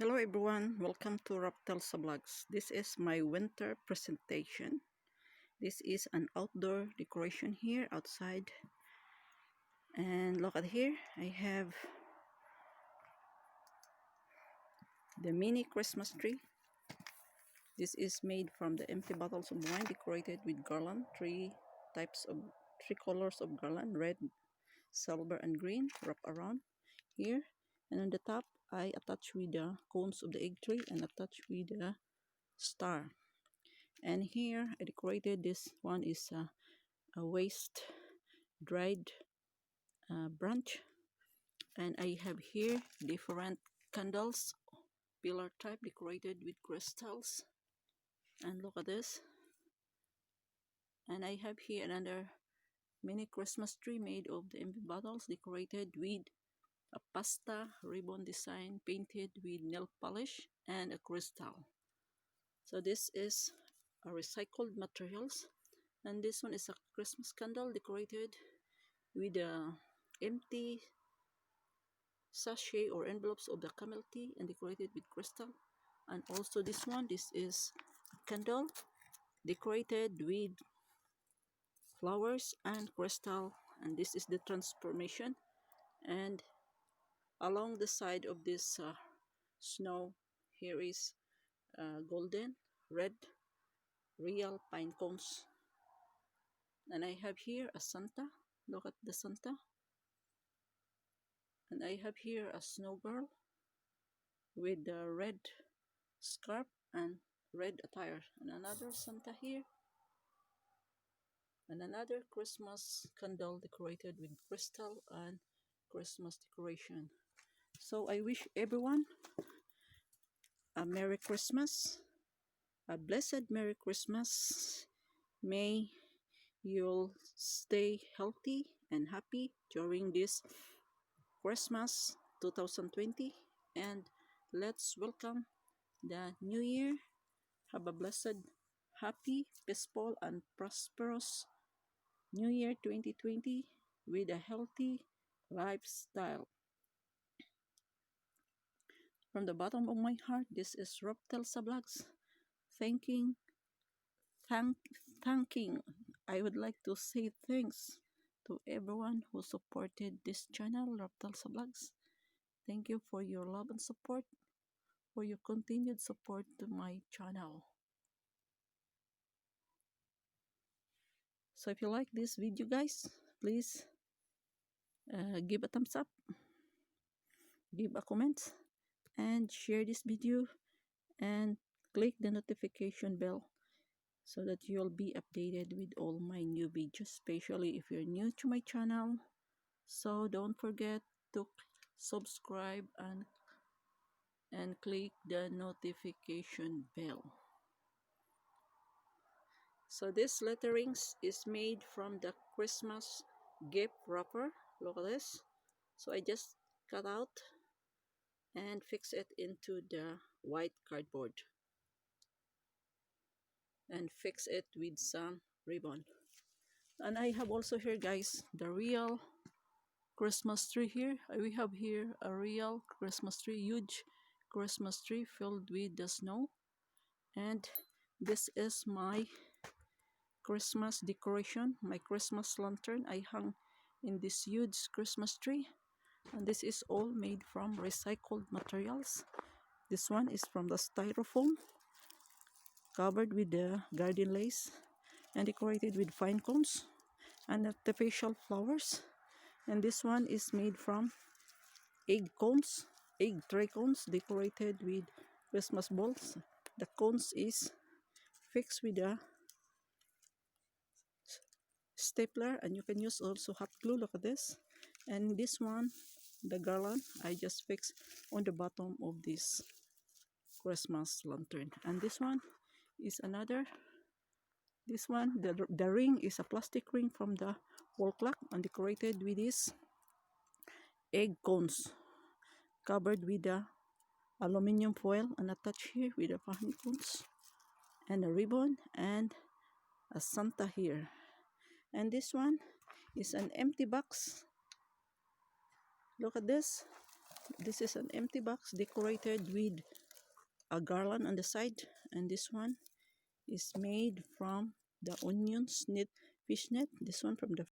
Hello everyone, welcome to Reptiles Vlogs. This is my winter presentation. This is an outdoor decoration here outside. And look at here, I have the mini Christmas tree. This is made from the empty bottles of wine decorated with garland, three colors of garland, red, silver, and green, wrapped around here. And on the top, I attach with the cones of the egg tree and attach with the star. And here I decorated, this one is a waste dried branch, and I have here different candles, pillar type, decorated with crystals. And look at this. And I have here another mini Christmas tree made of the empty bottles, decorated with a pasta ribbon design painted with nail polish and a crystal. So this is a recycled materials. And this one is a Christmas candle decorated with the empty sachet or envelopes of the camel tea and decorated with crystal. And also this one, this is a candle decorated with flowers and crystal, and this is the transformation. And along the side of this snow, here is golden red real pine cones. And I have here a Santa. Look at the Santa. And I have here a snow girl with the red scarf and red attire, and another Santa here, and another Christmas candle decorated with crystal and Christmas decoration. So I wish everyone a Merry Christmas, a blessed Merry Christmas. May you'll stay healthy and happy during this Christmas 2020, and let's welcome the new year. Have a blessed, happy, peaceful, and prosperous New Year 2020 with a healthy lifestyle. From the bottom of my heart, this is Reptiles Vlogs. Thanking. I would like to say thanks to everyone who supported this channel, Reptiles Vlogs. Thank you for your love and support, for your continued support to my channel. So if you like this video, guys, please give a thumbs up, give a comment, and share this video, and click the notification bell so that you'll be updated with all my new videos, especially if you're new to my channel. So don't forget to subscribe and click the notification bell. So this letterings is made from the Christmas gift wrapper. Look at this. So I just cut out and fix it into the white cardboard and fix it with some ribbon. And I have also here, guys, the real Christmas tree here. We have here a real Christmas tree, huge Christmas tree filled with the snow. And this is my Christmas decoration, my Christmas lantern. I hung in this huge Christmas tree, and this is all made from recycled materials. This one is from the styrofoam, covered with the garden lace and decorated with fine cones and artificial flowers. And this one is made from egg tray cones decorated with Christmas balls. The cones is fixed with a stapler, and you can use also hot glue. Look at this. And this one, the garland, I just fixed on the bottom of this Christmas lantern. And this one is another. This one, the ring is a plastic ring from the wall clock and decorated with these egg cones covered with the aluminum foil and attached here with the pine cones and a ribbon and a Santa here. And this one is an empty box. Look at this. This is an empty box decorated with a garland on the side, and this one is made from the onions knit fish net. This one from the